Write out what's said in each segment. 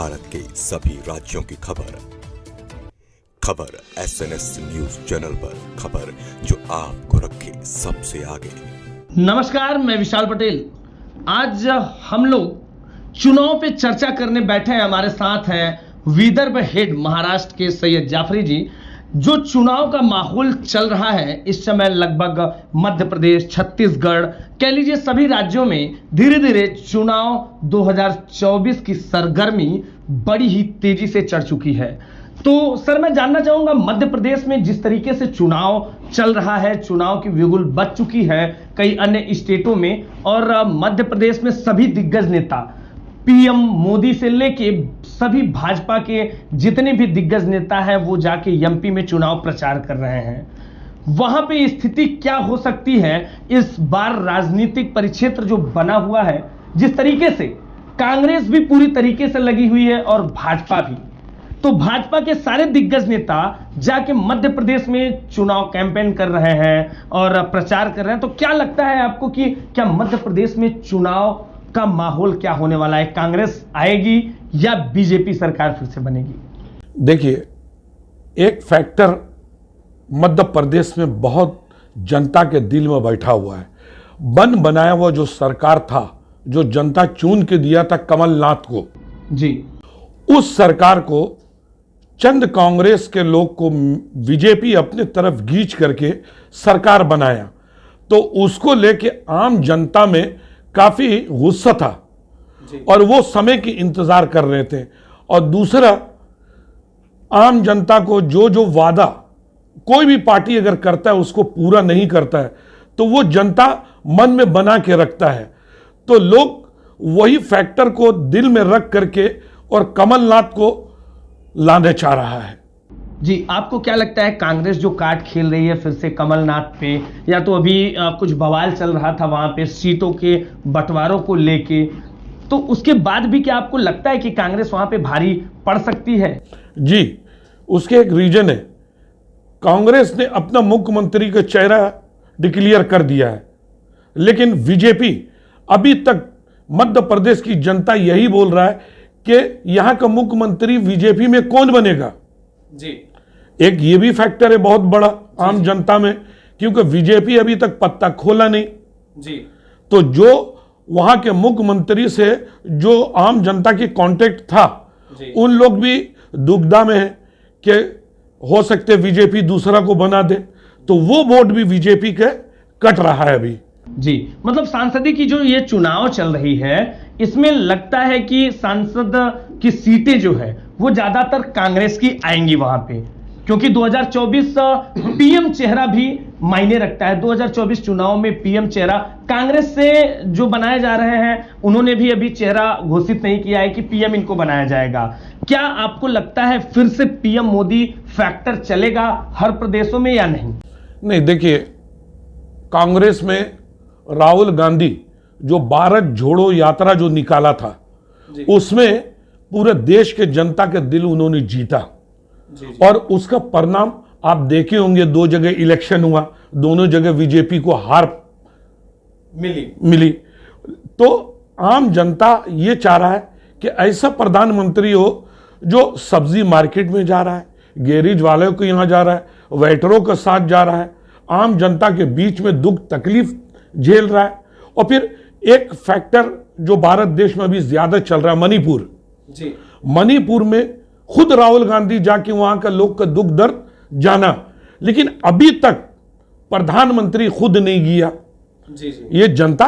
भारत के सभी राज्यों की खबर SNS न्यूज चैनल पर, खबर जो आपको रखे सबसे आगे। नमस्कार, मैं विशाल पटेल। आज हम लोग चुनाव पे चर्चा करने बैठे हैं। हमारे साथ हैं विदर्भ हेड महाराष्ट्र के सैयद जाफरी जी। जो चुनाव का माहौल चल रहा है इस समय, लगभग मध्य प्रदेश, छत्तीसगढ़, कह लीजिए सभी राज्यों में धीरे धीरे चुनाव 2024 की सरगर्मी बड़ी ही तेजी से चढ़ चुकी है। तो सर, मैं जानना चाहूंगा, मध्य प्रदेश में जिस तरीके से चुनाव चल रहा है, चुनाव की बिगुल बज चुकी है कई अन्य स्टेटों में, और मध्य प्रदेश में सभी दिग्गज नेता, पीएम मोदी से लेके सभी भाजपा के जितने भी दिग्गज नेता हैं, वो जाके एमपी में चुनाव प्रचार कर रहे हैं। वहां पे स्थिति क्या हो सकती है इस बार? राजनीतिक परिक्षेत्र जो बना हुआ है, जिस तरीके से कांग्रेस भी पूरी तरीके से लगी हुई है और भाजपा भी, तो भाजपा के सारे दिग्गज नेता जाके मध्य प्रदेश में चुनाव कैंपेन कर रहे हैं और प्रचार कर रहे हैं। तो क्या लगता है आपको कि क्या मध्य प्रदेश में चुनाव का माहौल क्या होने वाला है? कांग्रेस आएगी या बीजेपी सरकार फिर से बनेगी? देखिए, एक फैक्टर मध्य प्रदेश में बहुत जनता के दिल में बैठा हुआ है। बन बनाया हुआ जो सरकार था, जो जनता चुन के दिया था कमलनाथ को जी, उस सरकार को चंद कांग्रेस के लोग को बीजेपी अपने तरफ खींच करके सरकार बनाया, तो उसको लेके आम जनता में काफी गुस्सा था और वो समय की इंतजार कर रहे थे। और दूसरा, आम जनता को जो वादा कोई भी पार्टी अगर करता है उसको पूरा नहीं करता है, तो वो जनता मन में बना के रखता है। तो लोग वही फैक्टर को दिल में रख करके और कमलनाथ को लाने चाह रहा है। जी, आपको क्या लगता है, कांग्रेस जो कार्ड खेल रही है फिर से कमलनाथ पे, या तो अभी कुछ बवाल चल रहा था वहां पे सीटों के बंटवारों को लेके, तो उसके बाद भी क्या आपको लगता है कि कांग्रेस वहां पे भारी पड़ सकती है? जी, उसके एक रीजन है। कांग्रेस ने अपना मुख्यमंत्री का चेहरा डिक्लेयर कर दिया है, लेकिन बीजेपी अभी तक, मध्य प्रदेश की जनता यही बोल रहा है कि यहां का मुख्यमंत्री बीजेपी में कौन बनेगा। जी, एक ये भी फैक्टर है बहुत बड़ा आम जनता में, क्योंकि बीजेपी अभी तक पत्ता खोला नहीं जी। तो जो वहां के मुख्यमंत्री से जो आम जनता की कांटेक्ट था, उन लोग भी दुविधा में है कि हो सकते बीजेपी दूसरा को बना दे, तो वो वोट भी बीजेपी के कट रहा है अभी। जी, मतलब सांसदी की जो ये चुनाव चल रही है, इसमें लगता है कि सांसद की सीटें जो है वो ज्यादातर कांग्रेस की आएंगी वहां पे, क्योंकि 2024 पीएम चेहरा भी मायने रखता है। 2024 चुनाव में पीएम चेहरा कांग्रेस से जो बनाए जा रहे हैं, उन्होंने भी अभी चेहरा घोषित नहीं किया है कि पीएम इनको बनाया जाएगा। क्या आपको लगता है फिर से पीएम मोदी फैक्टर चलेगा हर प्रदेशों में या नहीं? नहीं, देखिए, कांग्रेस में राहुल गांधी जो भारत जोड़ो यात्रा जो निकाला था, उसमें पूरे देश के जनता के दिल उन्होंने जीता। और उसका परिणाम आप देखे होंगे, 2 जगह इलेक्शन हुआ, दोनों जगह बीजेपी को हार मिली। तो आम जनता ये चाह रहा है कि ऐसा प्रधानमंत्री हो जो सब्जी मार्केट में जा रहा है, गैरेज वालों को यहां जा रहा है, वेटरों के साथ जा रहा है, आम जनता के बीच में दुख तकलीफ झेल रहा है। और फिर एक फैक्टर जो भारत देश में अभी ज्यादा चल रहा है, मणिपुर जी। मणिपुर में खुद राहुल गांधी जाके वहां का लोग का दुख दर्द जाना, लेकिन अभी तक प्रधानमंत्री खुद नहीं गया। जी। ये जनता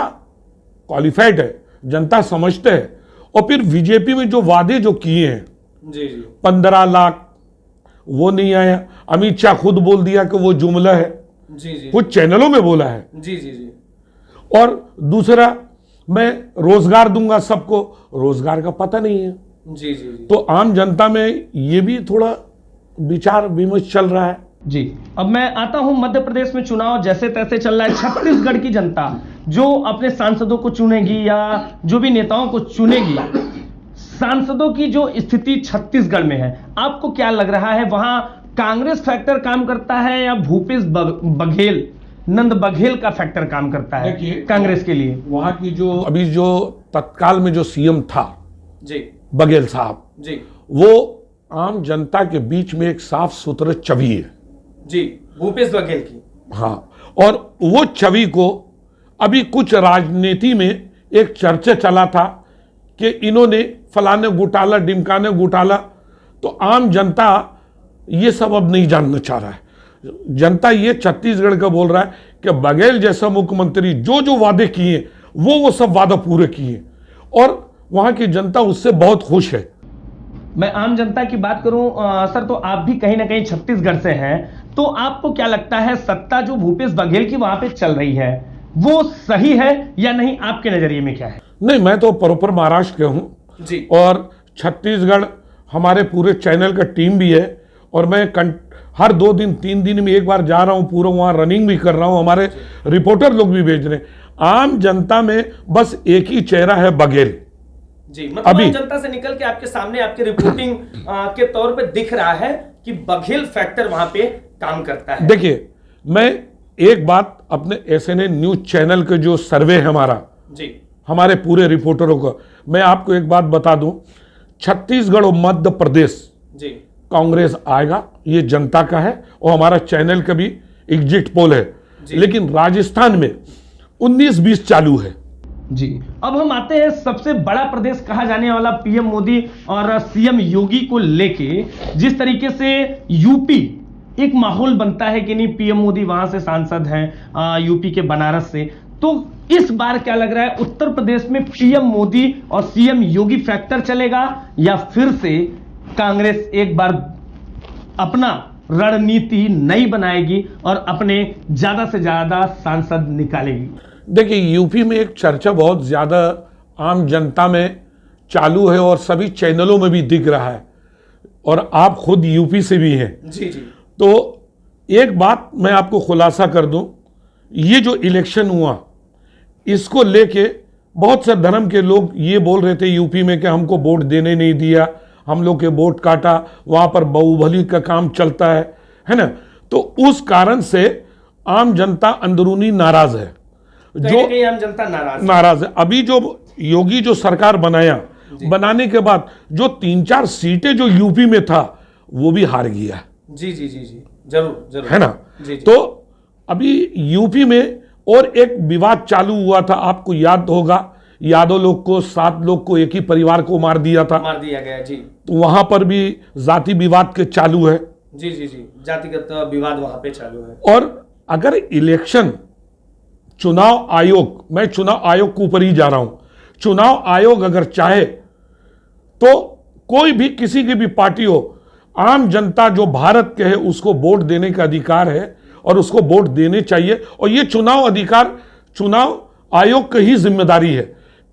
क्वालिफाइड है, जनता समझते हैं। और फिर बीजेपी में जो वादे जो किए हैं, 15 लाख, वो नहीं आया। अमित शाह खुद बोल दिया कि वो जुमला है, वो चैनलों में बोला है। और दूसरा, मैं रोजगार दूंगा सबको, रोजगार का पता नहीं है। तो आम जनता में ये भी थोड़ा विचार विमर्श चल रहा है। जी, अब मैं आता हूं, मध्य प्रदेश में चुनाव जैसे तैसे चल रहा है। छत्तीसगढ़ की जनता जो अपने सांसदों को चुनेगी या जो भी नेताओं को चुनेगी, सांसदों की जो स्थिति छत्तीसगढ़ में है, आपको क्या लग रहा है? वहां कांग्रेस फैक्टर काम करता है या भूपेश बघेल, नंद बघेल का फैक्टर काम करता है कांग्रेस के लिए? वहां की जो अभी जो तत्काल में जो सीएम था जी, बघेल साहब जी वो आम जनता के बीच में एक साफ सुथरे छवि है जी, भूपेश बघेल की। हाँ, और वो छवि को अभी कुछ राजनीति में एक चर्चा चला था कि इन्होंने फलाने घोटाला ढिमकाने घोटाला, तो आम जनता ये सब अब नहीं जानना चाह रहा है। जनता ये छत्तीसगढ़ का बोल रहा है कि बघेल जैसा मुख्यमंत्री जो जो वादे किए वो सब वादा पूरे किए, और वहां की जनता उससे बहुत खुश है। मैं आम जनता की बात करूं सर, तो आप भी कहीं ना कहीं छत्तीसगढ़ से हैं, तो आपको क्या लगता है सत्ता जो भूपेश बघेल की वहां पे चल रही है वो सही है या नहीं, आपके नजरिए में क्या है? नहीं, मैं तो प्रॉपर महाराष्ट्र के हूं जी, और छत्तीसगढ़ हमारे पूरे चैनल का टीम भी है, और मैं हर 2 दिन 3 दिन में एक बार जा रहा हूं, पूरा वहां रनिंग भी कर रहा हूं, हमारे रिपोर्टर लोग भी भेज रहे हैं। आम जनता में बस एक ही चेहरा है, बघेल जी, मतलब आम जनता से निकल के आपके सामने आपके रिपोर्टिंग के तौर पे दिख रहा है कि बघेल फैक्टर वहां पे काम करता है। देखिए, मैं एक बात अपने SNA न्यूज चैनल के जो सर्वे है हमारा जी, हमारे पूरे रिपोर्टरों का, मैं आपको एक बात बता दूं, छत्तीसगढ़ और मध्य प्रदेश जी, कांग्रेस आएगा, ये जनता का है, और हमारा चैनल का भी एग्जिट पोल है। लेकिन राजस्थान में 19-20 चालू है जी। अब हम आते हैं सबसे बड़ा प्रदेश कहा जाने वाला PM मोदी और CM योगी को लेके, जिस तरीके से यूपी एक माहौल बनता है कि नहीं, PM मोदी वहां से सांसद हैं यूपी के बनारस से, तो इस बार क्या लग रहा है उत्तर प्रदेश में PM मोदी और CM योगी फैक्टर चलेगा या फिर से कांग्रेस एक बार अपना रणनीति नई बनाएगी और अपने ज्यादा से ज्यादा सांसद निकालेगी? देखिए, यूपी में एक चर्चा बहुत ज्यादा आम जनता में चालू है और सभी चैनलों में भी दिख रहा है, और आप खुद यूपी से भी हैं। जी जी। तो एक बात मैं आपको खुलासा कर दूं, ये जो इलेक्शन हुआ इसको लेके बहुत से धर्म के लोग ये बोल रहे थे यूपी में कि हमको वोट देने नहीं दिया, हम लोग के वोट काटा, वहां पर बाहुबली का काम चलता है ना। तो उस कारण से आम जनता अंदरूनी नाराज है, जो आम जनता नाराज है। अभी जो योगी जो सरकार बनाने के बाद जो 3-4 सीटें जो यूपी में था वो भी हार गया। जी जी जी जी, जरूर जरूर, है ना। जी जी। तो अभी यूपी में और एक विवाद चालू हुआ था, आपको याद होगा, यादव लोग को 7 लोग को एक ही परिवार को मार दिया गया जी। तो वहां पर भी जाति विवाद के चालू है। जी जी जी, जातिगत विवाद वहां पे चालू है। और अगर इलेक्शन चुनाव आयोग, मैं चुनाव आयोग के ऊपर ही जा रहा हूं, चुनाव आयोग अगर चाहे तो कोई भी किसी की भी पार्टी हो, आम जनता जो भारत के है उसको वोट देने का अधिकार है और उसको वोट देने चाहिए। और ये चुनाव अधिकार चुनाव आयोग की ही जिम्मेदारी है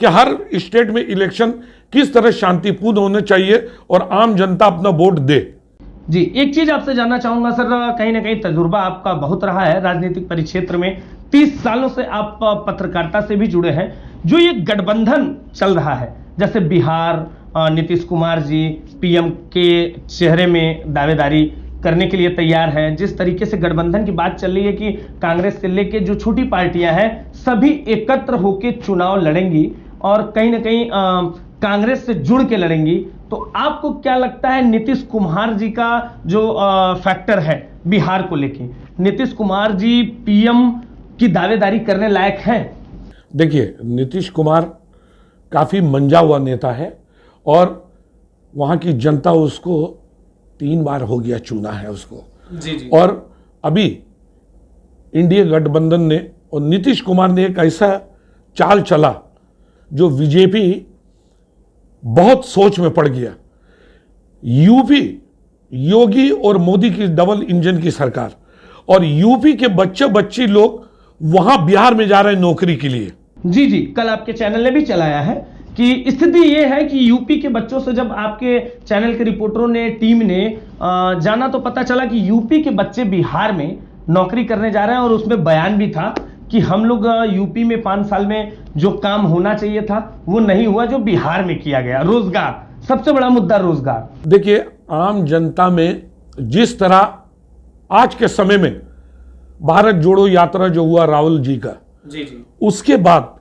कि हर स्टेट में इलेक्शन किस तरह शांतिपूर्ण होने चाहिए और आम जनता अपना वोट दे। जी, एक चीज आपसे जानना चाहूंगा सर, कहीं ना कहीं तजुर्बा आपका बहुत रहा है राजनीतिक परिक्षेत्र में, 30 सालों से आप पत्रकारिता से भी जुड़े हैं। जो ये गठबंधन चल रहा है, जैसे बिहार नीतीश कुमार जी PM के चेहरे में दावेदारी करने के लिए तैयार हैं, जिस तरीके से गठबंधन की बात चल रही है कि कांग्रेस से लेके जो छोटी पार्टियां हैं सभी एकत्र होकर चुनाव लड़ेंगी और कहीं ना कहीं कांग्रेस से जुड़ के लड़ेंगी, तो आपको क्या लगता है नीतीश कुमार जी का जो फैक्टर है बिहार को लेके, नीतीश कुमार जी PM की दावेदारी करने लायक हैं? देखिए, नीतीश कुमार काफी मंजा हुआ नेता है और वहां की जनता उसको 3 बार हो गया चुना है उसको। जी जी। और अभी इंडिया गठबंधन ने और नीतीश कुमार ने एक ऐसा चाल चला जो बीजेपी बहुत सोच में पड़ गया। यूपी योगी और मोदी की डबल इंजन की सरकार, और यूपी के बच्चे लोग वहां बिहार में जा रहे हैं नौकरी के लिए। जी जी, कल आपके चैनल ने भी चलाया है कि स्थिति ये है कि यूपी के बच्चों से जब आपके चैनल के रिपोर्टरों ने, टीम ने जाना तो पता चला कि यूपी के बच्चे बिहार में नौकरी करने जा रहे हैं, और उसमें बयान भी था कि हम लोग यूपी में 5 साल में जो काम होना चाहिए था वो नहीं हुआ जो बिहार में किया गया। रोजगार, सबसे बड़ा मुद्दा रोजगार। देखिए, आम जनता में जिस तरह आज के समय में भारत जोड़ो यात्रा जो हुआ राहुल जी का, जी जी, उसके बाद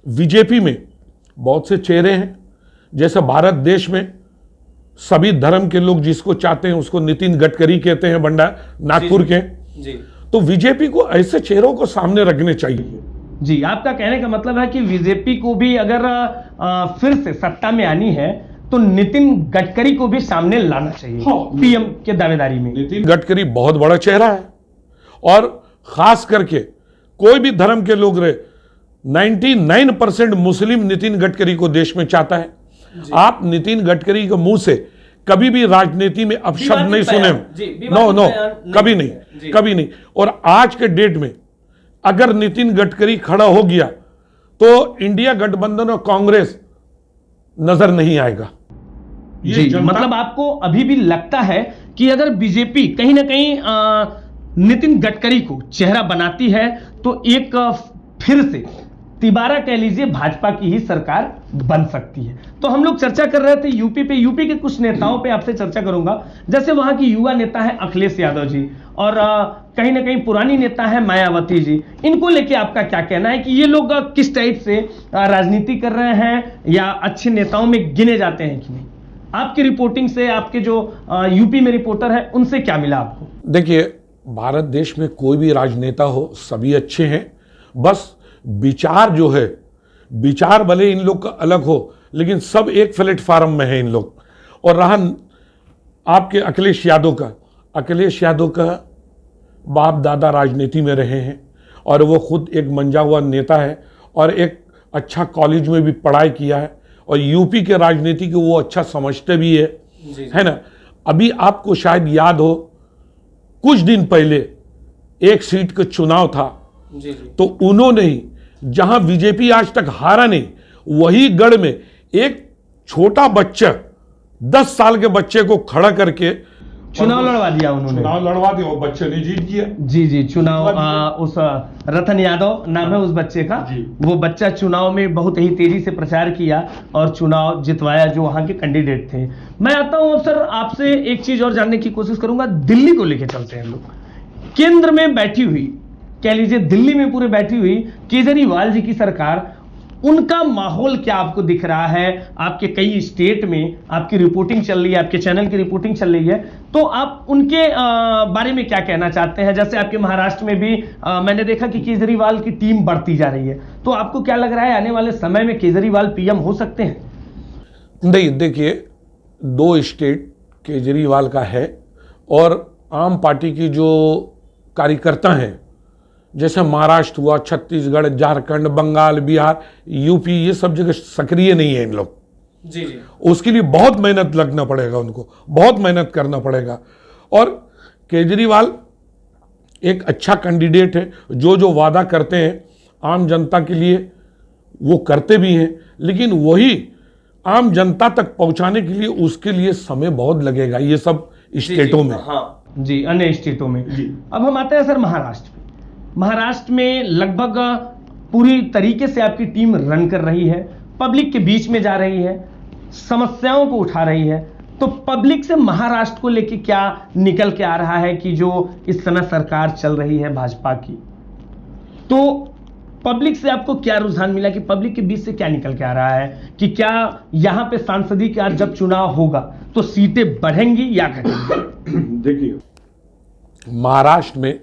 बीजेपी में बहुत से चेहरे हैं, जैसे भारत देश में सभी धर्म के लोग जिसको चाहते हैं उसको नितिन गडकरी कहते हैं, बंडा नागपुर के। जी। तो बीजेपी को ऐसे चेहरों को सामने रखने चाहिए। जी, आपका कहने का मतलब है कि बीजेपी को भी अगर फिर से सत्ता में आनी है तो नितिन गडकरी को भी सामने लाना चाहिए। हाँ, पीएम के दावेदारी में नितिन गडकरी बहुत बड़ा चेहरा है और खास करके कोई भी धर्म के लोग रहे, 99% मुस्लिम नितिन गडकरी को देश में चाहता है। आप नितिन गडकरी के मुंह से कभी भी राजनीति में अपशब्द नहीं सुने। नो, कभी नहीं। और आज के डेट में अगर नितिन गडकरी खड़ा हो गया तो इंडिया गठबंधन और कांग्रेस नजर नहीं आएगा। जी, मतलब आपको अभी भी लगता है कि अगर बीजेपी कहीं ना कहीं नितिन गडकरी को चेहरा बनाती है तो एक फिर से तिबारा कह लीजिए भाजपा की ही सरकार बन सकती है। तो हम लोग चर्चा कर रहे थे यूपी के कुछ नेताओं पे आपसे चर्चा करूंगा। जैसे वहां की युवा नेता है अखिलेश यादव जी और कहीं ना कहीं पुरानी नेता है मायावती जी। इनको लेके आपका क्या कहना है कि ये लोग किस टाइप से राजनीति कर रहे हैं या अच्छे नेताओं में गिने जाते हैं कि नहीं? आपकी रिपोर्टिंग से, आपके जो यूपी में रिपोर्टर है उनसे क्या मिला आपको? देखिए, भारत देश में कोई भी राजनेता हो सभी अच्छे हैं, बस विचार जो है, विचार भले इन लोग का अलग हो लेकिन सब एक प्लेटफार्म में है इन लोग। और रहा आपके अखिलेश यादव का बाप दादा राजनीति में रहे हैं और वो खुद एक मंजा हुआ नेता है और एक अच्छा कॉलेज में भी पढ़ाई किया है और यूपी के राजनीति को वो अच्छा समझते भी है ना। अभी आपको शायद याद हो, कुछ दिन पहले एक सीट का चुनाव था तो उन्होंने ही, जहां बीजेपी आज तक हारा नहीं, वही गढ़ में एक छोटा बच्चा 10 साल के बच्चे को खड़ा करके चुनाव लड़वा दिया उन्होंने। वो बच्चे ने जीत गया। जी, चुनाव उस रतन यादव नाम है उस बच्चे का। वो बच्चा चुनाव में बहुत ही तेजी से प्रचार किया और चुनाव जितवाया जो वहां के कैंडिडेट थे। मैं आता हूं अब सर, आपसे एक चीज और जानने की कोशिश करूंगा। दिल्ली को लेकर चलते हैं लोग। केंद्र में बैठी हुई, कह लीजिए दिल्ली में पूरे बैठी हुई केजरीवाल जी की सरकार, उनका माहौल क्या आपको दिख रहा है? आपके कई स्टेट में आपकी रिपोर्टिंग चल रही है, आपके चैनल की रिपोर्टिंग चल रही है, तो आप उनके बारे में क्या कहना चाहते हैं? जैसे आपके महाराष्ट्र में भी मैंने देखा कि केजरीवाल की टीम बढ़ती जा रही है, तो आपको क्या लग रहा है आने वाले समय में केजरीवाल पीएम हो सकते हैं? नहीं, देखिए, 2 स्टेट केजरीवाल का है और आम पार्टी की जो कार्यकर्ता हैं, जैसे महाराष्ट्र हुआ, छत्तीसगढ़, झारखंड, बंगाल, बिहार, यूपी, ये सब जगह सक्रिय नहीं है इन लोग। जी। उसके लिए बहुत मेहनत लगना पड़ेगा, उनको बहुत मेहनत करना पड़ेगा। और केजरीवाल एक अच्छा कैंडिडेट है, जो वादा करते हैं आम जनता के लिए वो करते भी हैं, लेकिन वही आम जनता तक पहुंचाने के लिए उसके लिए समय बहुत लगेगा ये सब स्टेटों में। हाँ जी, अन्य स्टेटों में। अब हम आते हैं सर महाराष्ट्र में। महाराष्ट्र में लगभग पूरी तरीके से आपकी टीम रन कर रही है, पब्लिक के बीच में जा रही है, समस्याओं को उठा रही है। तो पब्लिक से महाराष्ट्र को लेके क्या निकल के आ रहा है कि जो इस समय सरकार चल रही है भाजपा की, तो पब्लिक से आपको क्या रुझान मिला कि पब्लिक के बीच से क्या निकल के आ रहा है कि क्या यहां पे सांसदीय का जब चुनाव होगा तो सीटें बढ़ेंगी या घटेंगी? देखिए, महाराष्ट्र में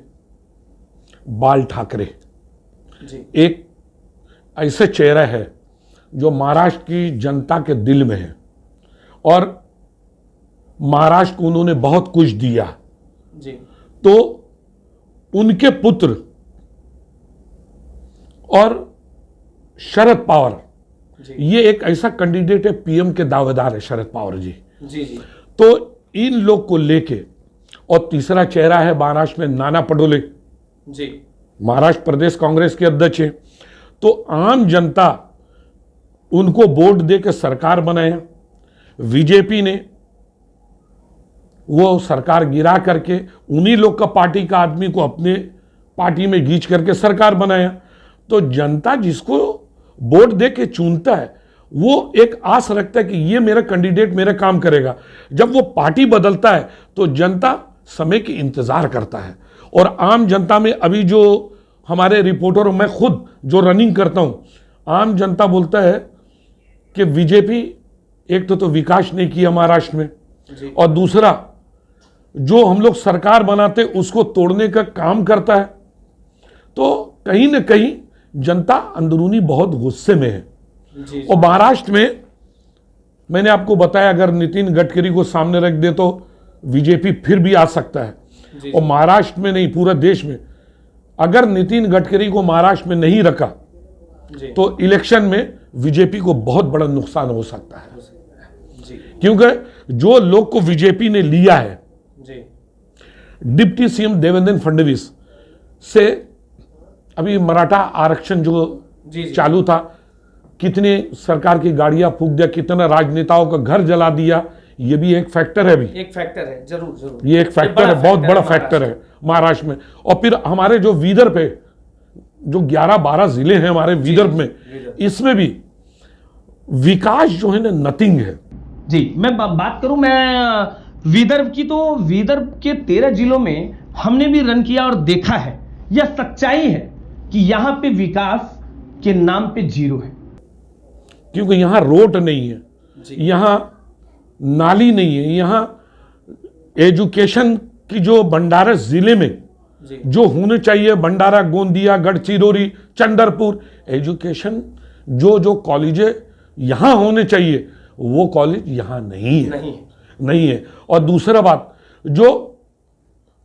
बाल ठाकरे एक ऐसे चेहरा है जो महाराष्ट्र की जनता के दिल में है और महाराष्ट्र को उन्होंने बहुत कुछ दिया जी। तो उनके पुत्र और शरद पवार, ये एक ऐसा कैंडिडेट है, पीएम के दावेदार है शरद पवार जी। तो इन लोग को लेके, और तीसरा चेहरा है महाराष्ट्र में नाना पटोले जी, महाराष्ट्र प्रदेश कांग्रेस के अध्यक्ष हैं। तो आम जनता उनको वोट दे के सरकार बनाया, बीजेपी ने वो सरकार गिरा करके उन्हीं लोग का पार्टी का आदमी को अपने पार्टी में खींच करके सरकार बनाया। तो जनता जिसको वोट दे के चुनता है वो एक आस रखता है कि ये मेरा कैंडिडेट मेरा काम करेगा। जब वो पार्टी बदलता है तो जनता समय की इंतजार करता है। और आम जनता में अभी जो हमारे रिपोर्टर, मैं खुद जो रनिंग करता हूं, आम जनता बोलता है कि बीजेपी एक तो विकास नहीं किया महाराष्ट्र में, जी। और दूसरा जो हम लोग सरकार बनाते उसको तोड़ने का काम करता है। तो कहीं ना कहीं जनता अंदरूनी बहुत गुस्से में है। जी। और महाराष्ट्र में मैंने आपको बताया, अगर नितिन गडकरी को सामने रख दे तो बीजेपी फिर भी आ सकता है। जी। और महाराष्ट्र में नहीं, पूरा देश में अगर नितिन गडकरी को महाराष्ट्र में नहीं रखा जी। तो इलेक्शन में बीजेपी को बहुत बड़ा नुकसान हो सकता है। जी। क्योंकि जो लोग को बीजेपी ने लिया है, जी। डिप्टी सीएम देवेंद्र फडणवीस से अभी मराठा आरक्षण जो जी। जी। चालू था, कितने सरकार की गाड़ियां फूंक दिया, कितना राजनेताओं का घर जला दिया, ये भी एक फैक्टर है। भी एक फैक्टर है, जरूर जरूर, ये एक फैक्टर है, बहुत बड़ा फैक्टर है महाराष्ट्र में। और फिर हमारे जो विदर्भ पे जो 11-12 जिले हैं हमारे विदर्भ में, इसमें भी विकास जो है ना नथिंग है। जी। मैं बात करूं मैं विदर्भ की, तो विदर्भ के 13 जिलों में हमने भी रन किया और देखा है, यह सच्चाई है कि यहां पे विकास के नाम पे जीरो है। क्योंकि यहां रोड नहीं है, यहां नाली नहीं है, यहां एजुकेशन की जो भंडारा जिले में जो होने चाहिए, भंडारा, गोंदिया, गढ़चिरौली, चंद्रपुर, एजुकेशन जो कॉलेज यहां होने चाहिए वो कॉलेज यहां नहीं है, नहीं है। और दूसरा बात, जो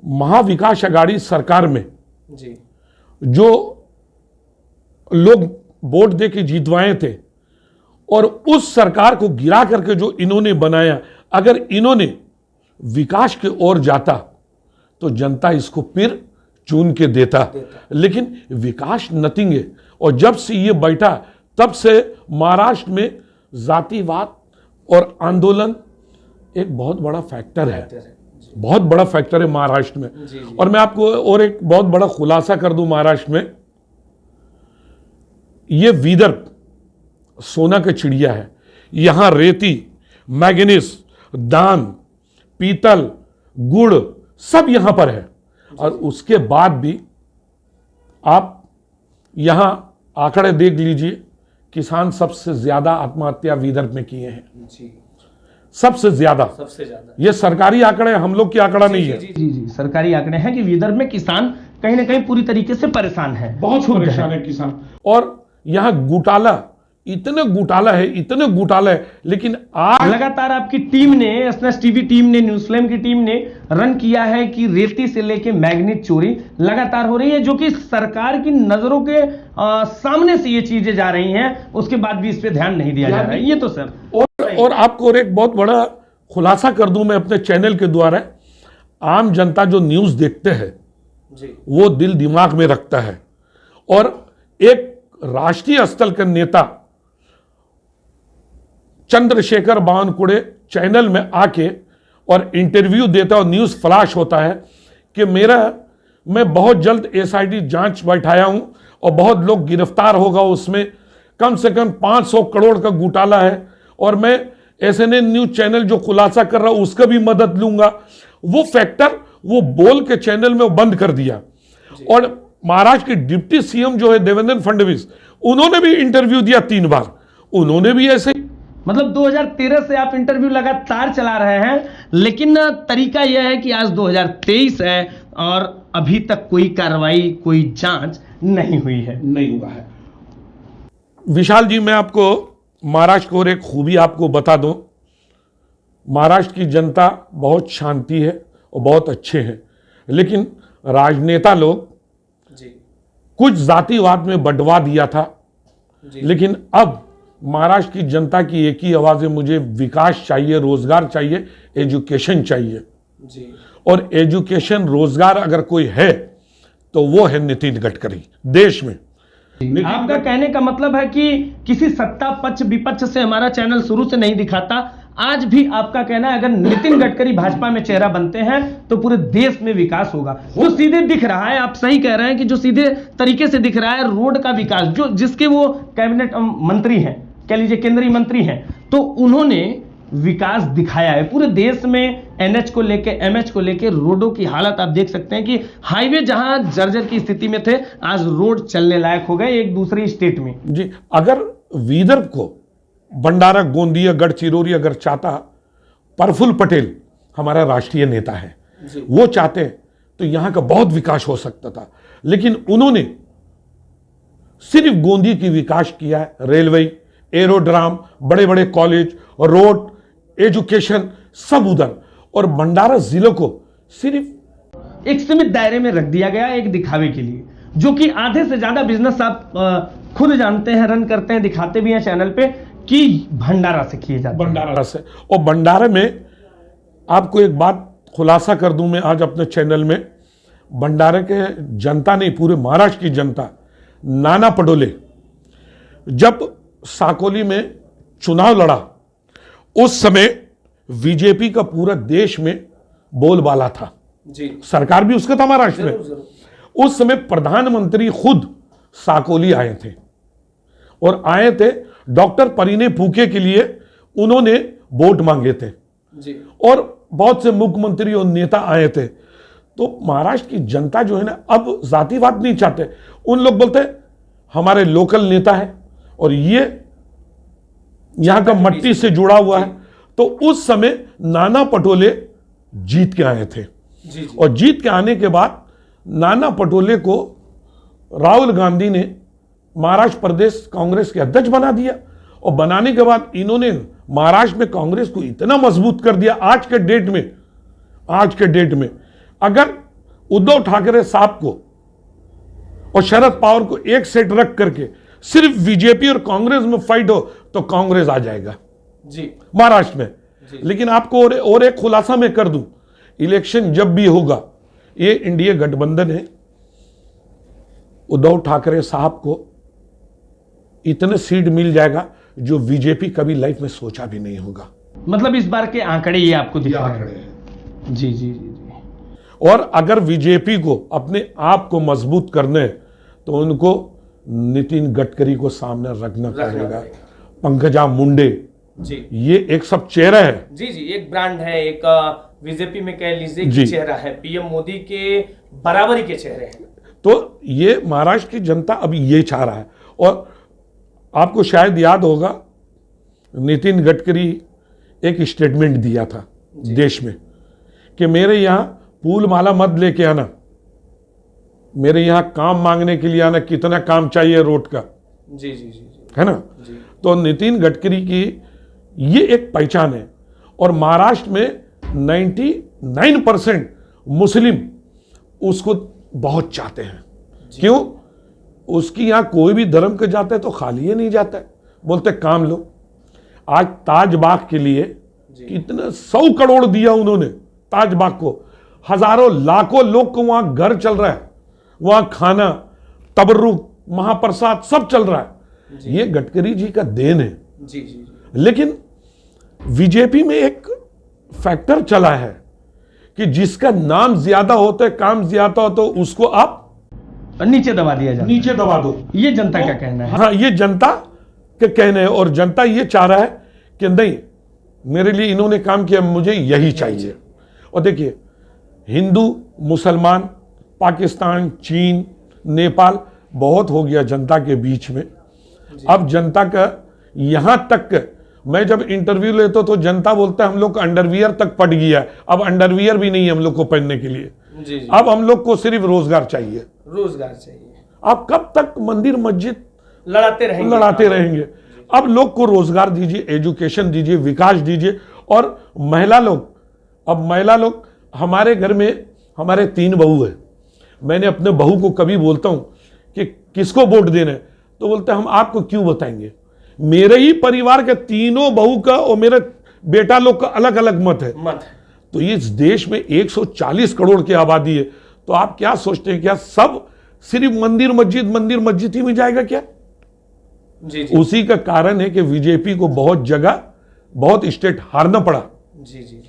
महाविकास आघाड़ी सरकार में जी। जो लोग वोट दे के जीतवाए थे और उस सरकार को गिरा करके जो इन्होंने बनाया, अगर इन्होंने विकास की ओर जाता तो जनता इसको फिर चुन के देता। लेकिन विकास नथिंग है। और जब से ये बैठा तब से महाराष्ट्र में जातिवाद और आंदोलन एक बहुत बड़ा फैक्टर है, बहुत बड़ा फैक्टर है महाराष्ट्र में। और मैं आपको और एक बहुत बड़ा खुलासा कर दूं, महाराष्ट्र में ये विदर्भ सोना का चिड़िया है। यहां रेती, मैग्नीज, दान, पीतल, गुड़ सब यहां पर है। और उसके बाद भी आप यहां आंकड़े देख लीजिए, किसान सबसे ज्यादा आत्महत्या विदर्भ में किए हैं जी। सबसे ज्यादा ये सरकारी आंकड़े, हम लोग की आंकड़ा नहीं है। जी जी, सरकारी आंकड़े हैं कि विदर्भ में किसान कहीं ना कहीं पूरी तरीके से परेशान है, बहुत परेशान है किसान। और यहां घोटाला, इतने घोटाला है, इतने घोटाला है। लेकिन आज लगातार आपकी टीम ने, एसएनएस टीवी टीम ने, न्यूज फ्लेम की टीम ने रन किया है कि रेती से लेके मैग्नीज चोरी लगातार हो रही है, जो कि सरकार की नजरों के सामने से ये चीजें जा रही हैं, उसके बाद भी इस पे ध्यान नहीं दिया जा रहा है। ये तो सर और आपको एक बहुत बड़ा खुलासा कर दूं मैं अपने चैनल के द्वारा, आम जनता जो न्यूज देखते हैं वो दिल दिमाग में रखता है। और एक राष्ट्रीय स्तर का नेता चंद्रशेखर बावनकुळे चैनल में आके और इंटरव्यू देता और न्यूज फ्लैश होता है कि मैं बहुत जल्द एसआईटी जांच बैठाया हूं और बहुत लोग गिरफ्तार होगा, उसमें कम से कम 500 करोड़ का घोटाला है और मैं एसएनएन न्यूज चैनल जो खुलासा कर रहा हूं उसका भी मदद लूंगा। वो फैक्टर वो बोल के चैनल में वो बंद कर दिया। और महाराष्ट्र के डिप्टी सीएम जो है देवेंद्र फडणवीस, उन्होंने भी इंटरव्यू दिया 3 बार, उन्होंने भी ऐसे, मतलब 2013 से आप इंटरव्यू लगातार चला रहे हैं, लेकिन तरीका यह है कि आज 2023 है और अभी तक कोई कार्रवाई, कोई जांच नहीं हुई है, नहीं हुआ है। विशाल जी, मैं आपको महाराष्ट्र को और एक खूबी आपको बता दूं, महाराष्ट्र की जनता बहुत शांति है और बहुत अच्छे हैं, लेकिन राजनेता लोग कुछ जातिवाद में बंटवा दिया था। लेकिन अब महाराष्ट्र की जनता की एक ही आवाज है, मुझे विकास चाहिए, रोजगार चाहिए, एजुकेशन चाहिए जी। और एजुकेशन, रोजगार अगर कोई है तो वो है नितिन गडकरी देश में। आपका कहने का मतलब है कि किसी सत्ता पक्ष विपक्ष से हमारा चैनल शुरू से नहीं दिखाता, आज भी आपका कहना है अगर नितिन गडकरी भाजपा में चेहरा बनते हैं तो पूरे देश में विकास होगा। वो सीधे दिख रहा है, आप सही कह रहे हैं कि जो सीधे तरीके से दिख रहा है रोड का विकास, जो जिसके वो कैबिनेट मंत्री हैं, कह लीजिए केंद्रीय मंत्री हैं, तो उन्होंने विकास दिखाया है पूरे देश में। एनएच को लेके, एमएच को लेके रोडों की हालत आप देख सकते हैं कि हाईवे जहां जर्जर की स्थिति में थे, आज रोड चलने लायक हो गए एक दूसरे स्टेट में जी। अगर विदर्भ को भंडारा, गोंदिया, गढ़चिरौली अगर चाहता, प्रफुल्ल पटेल हमारा राष्ट्रीय नेता है, वो चाहते तो यहां का बहुत विकास हो सकता था, लेकिन उन्होंने सिर्फ गोंदी की विकास किया है। रेलवे, एरोड्राम, बड़े बड़े कॉलेज, रोड, एजुकेशन सब उधर, और भंडारा जिले को सिर्फ एक सीमित दायरे में रख दिया गया एक दिखावे के लिए, जो कि आधे से ज्यादा बिजनेस आप खुद जानते हैं, रन करते हैं, दिखाते भी हैं चैनल पे कि भंडारा से किए जाते हैं। भंडारा से। और भंडारा में आपको एक बात खुलासा कर दूं मैं आज अपने चैनल में, भंडारा के जनता ने, पूरे महाराष्ट्र की जनता, नाना पटोले जब साकोली में चुनाव लड़ा, उस समय बीजेपी का पूरा देश में बोलबाला था जी। सरकार भी उसका था महाराष्ट्र में। उस समय प्रधानमंत्री खुद साकोली आए थे, और आए थे डॉक्टर परिणय फूके के लिए, उन्होंने वोट मांगे थे जी। और बहुत से मुख्यमंत्री और नेता आए थे। तो महाराष्ट्र की जनता जो है ना, अब जातिवाद नहीं चाहते, उन लोग बोलते हमारे लोकल नेता है और ये यहां का मट्टी से जुड़ा हुआ है। तो उस समय नाना पटोले जीत के आए थे जी। और जीत के आने के बाद नाना पटोले को राहुल गांधी ने महाराष्ट्र प्रदेश कांग्रेस के अध्यक्ष बना दिया, और बनाने के बाद इन्होंने महाराष्ट्र में कांग्रेस को इतना मजबूत कर दिया। आज के डेट में अगर उद्धव ठाकरे साहब को और शरद पवार को एक सेट रख करके सिर्फ बीजेपी और कांग्रेस में फाइट हो तो कांग्रेस आ जाएगा जी महाराष्ट्र में। लेकिन आपको और एक खुलासा मैं कर दूं, इलेक्शन जब भी होगा, ये इंडिया गठबंधन है, उद्धव ठाकरे साहब को इतने सीट मिल जाएगा जो बीजेपी कभी लाइफ में सोचा भी नहीं होगा। मतलब इस बार के आंकड़े ये आपको दिख रहे हैं। जी जी जी जी। और अगर बीजेपी को अपने आप को मजबूत करने हैं, तो उनको नितिन गडकरी को सामने रखना पड़ेगा, पंकजा मुंडे जी, ये एक सब चेहरा है जी जी, एक ब्रांड है, एक बीजेपी में कह लीजिए कि चेहरा है, पीएम मोदी के बराबरी के चेहरे हैं। तो ये महाराष्ट्र की जनता अभी ये चाह रहा है। और आपको शायद याद होगा, नितिन गडकरी एक स्टेटमेंट दिया था देश में कि मेरे यहां फूल माला मत लेके आना, मेरे यहां काम मांगने के लिए आना, कितना काम चाहिए रोड का। जी जी जी जी, है ना जी। तो नितिन गडकरी की ये एक पहचान है। और महाराष्ट्र में 99% मुस्लिम उसको बहुत चाहते हैं। क्यों? उसकी यहां कोई भी धर्म के जाते तो खाली ही नहीं जाता है, बोलते काम लो। आज ताजबाग के लिए कितने 100 करोड़ दिया उन्होंने ताजबाग को, हजारों लाखों लोग को वहां घर चल रहा है, वहां खाना, तबर्रुक, महाप्रसाद सब चल रहा है। ये गडकरी जी का देन है। जी जी जी। लेकिन बीजेपी में एक फैक्टर चला है कि जिसका नाम ज्यादा होता है, काम ज्यादा होता है, उसको आप नीचे दबा दिया जाए, नीचे दबा दो। ये जनता का कहना है। हाँ, ये जनता के कहने है। और जनता ये चाह रहा है कि नहीं, मेरे लिए इन्होंने काम किया, मुझे यही चाहिए। और देखिए, हिंदू, मुसलमान, पाकिस्तान, चीन, नेपाल बहुत हो गया जनता के बीच में। अब जनता का यहां तक, मैं जब इंटरव्यू लेता तो जनता बोलता है हम लोग का अंडरवियर तक फट गया है। अब अंडरवियर भी नहीं है हम लोग को पहनने के लिए। जी जी। अब हम लोग को सिर्फ रोजगार चाहिए। रोजगार चाहिए। आप कब तक मंदिर मस्जिद लड़ाते रहेंगे। अब लोग को रोजगार दीजिए, एजुकेशन दीजिए, विकास दीजिए। और महिला लोग, हमारे घर में हमारे 3 बहू है। मैंने अपने बहू को कभी बोलता हूं कि किसको वोट देना है, तो बोलते हम आपको क्यों बताएंगे, मेरे ही परिवार के तीनों बहू का और मेरे बेटा लोग का अलग अलग मत है। तो इस देश में 140 करोड़ की आबादी है, तो आप क्या सोचते हैं, क्या सब सिर्फ मंदिर मस्जिद ही में जाएगा क्या? जी जी। उसी का कारण है कि बीजेपी को बहुत जगह, बहुत स्टेट हारना पड़ा। जी जी।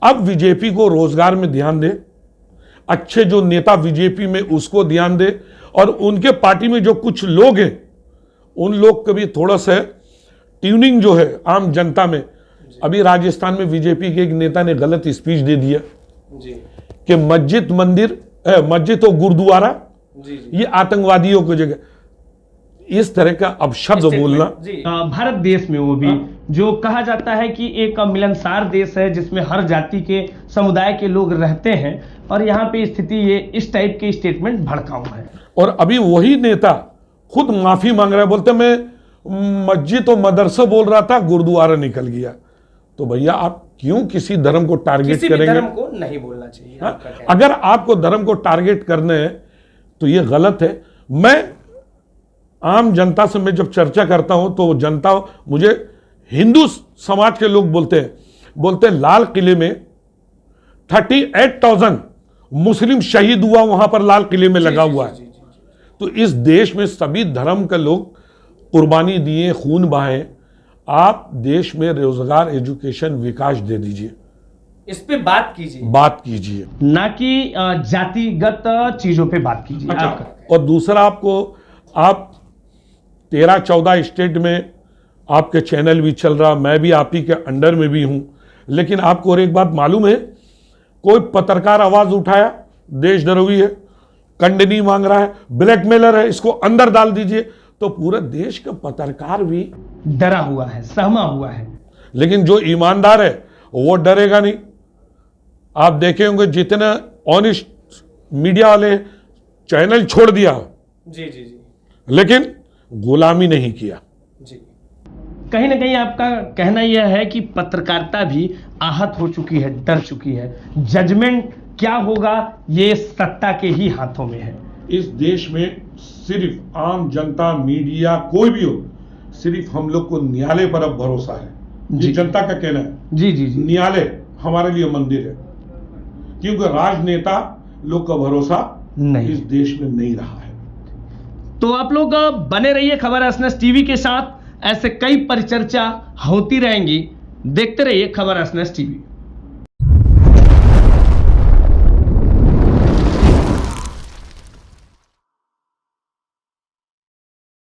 अब बीजेपी को रोजगार में ध्यान दे, अच्छे जो नेता बीजेपी में उसको ध्यान दे, और उनके पार्टी में जो कुछ लोग हैं उन लोग को भी थोड़ा सा ट्यूनिंग जो है आम जनता में। अभी राजस्थान में बीजेपी के एक नेता ने गलत स्पीच दे दिया कि मस्जिद और गुरुद्वारा ये आतंकवादियों की जगह। इस तरह का अपशब्द बोलना, भारत देश में वो भी जो कहा जाता है कि एक मिलनसार देश है जिसमें हर जाति के समुदाय के लोग रहते हैं, और यहाँ पे स्थिति ये इस टाइप के स्टेटमेंट भड़काऊ है। और अभी वही नेता खुद माफी मांग रहा है, बोलते मैं मस्जिद और मदरसा बोल रहा था, गुरुद्वारा निकल गया। तो भैया आप क्यों किसी धर्म को टारगेट करेंगे? धर्म को नहीं बोलना चाहिए। अगर आपको धर्म को टारगेट करने हैं तो ये गलत है। मैं आम जनता से मैं जब चर्चा करता हूं तो जनता मुझे हिंदू समाज के लोग बोलते हैं लाल किले में 38,000 मुस्लिम शहीद हुआ, वहां पर लाल किले में लगा हुआ है। तो इस देश में सभी धर्म के लोग कुर्बानी दिए, खून बहाए। आप देश में रोजगार, एजुकेशन, विकास दे दीजिए, इस पे बात कीजिए, ना कि जातिगत चीजों पे बात कीजिए। अच्छा, और दूसरा आप 13-14 स्टेट में आपके चैनल भी चल रहा, मैं भी आप ही के अंडर में भी हूं, लेकिन आपको और एक बात मालूम है, कोई पत्रकार आवाज उठाया देशद्रोही है, कंडनी मांग रहा है, ब्लैकमेलर है, इसको अंदर डाल दीजिए, तो पूरे देश का पत्रकार भी डरा हुआ है, सहमा हुआ है। लेकिन जो ईमानदार है वो डरेगा नहीं। आप देखे होंगे जितने ऑनेस्ट मीडिया वाले चैनल छोड़ दिया, जी, लेकिन गुलामी नहीं किया। जी, कहीं ना कहीं आपका कहना यह है कि पत्रकारिता भी आहत हो चुकी है, डर चुकी है। जजमेंट क्या होगा ये सत्ता के ही हाथों में है। इस देश में सिर्फ आम जनता, मीडिया, कोई भी हो, सिर्फ हम लोग को न्यायालय पर अब भरोसा है। ये जनता का कहना है। जी, न्यायालय हमारे लिए मंदिर है, क्योंकि राजनेता लोग का भरोसा नहीं इस देश में नहीं रहा है। तो आप लोग बने रहिए खबर एसएनएस टीवी के साथ, ऐसे कई परिचर्चा होती रहेंगी। देखते रहिए खबर एसएनएस टीवी।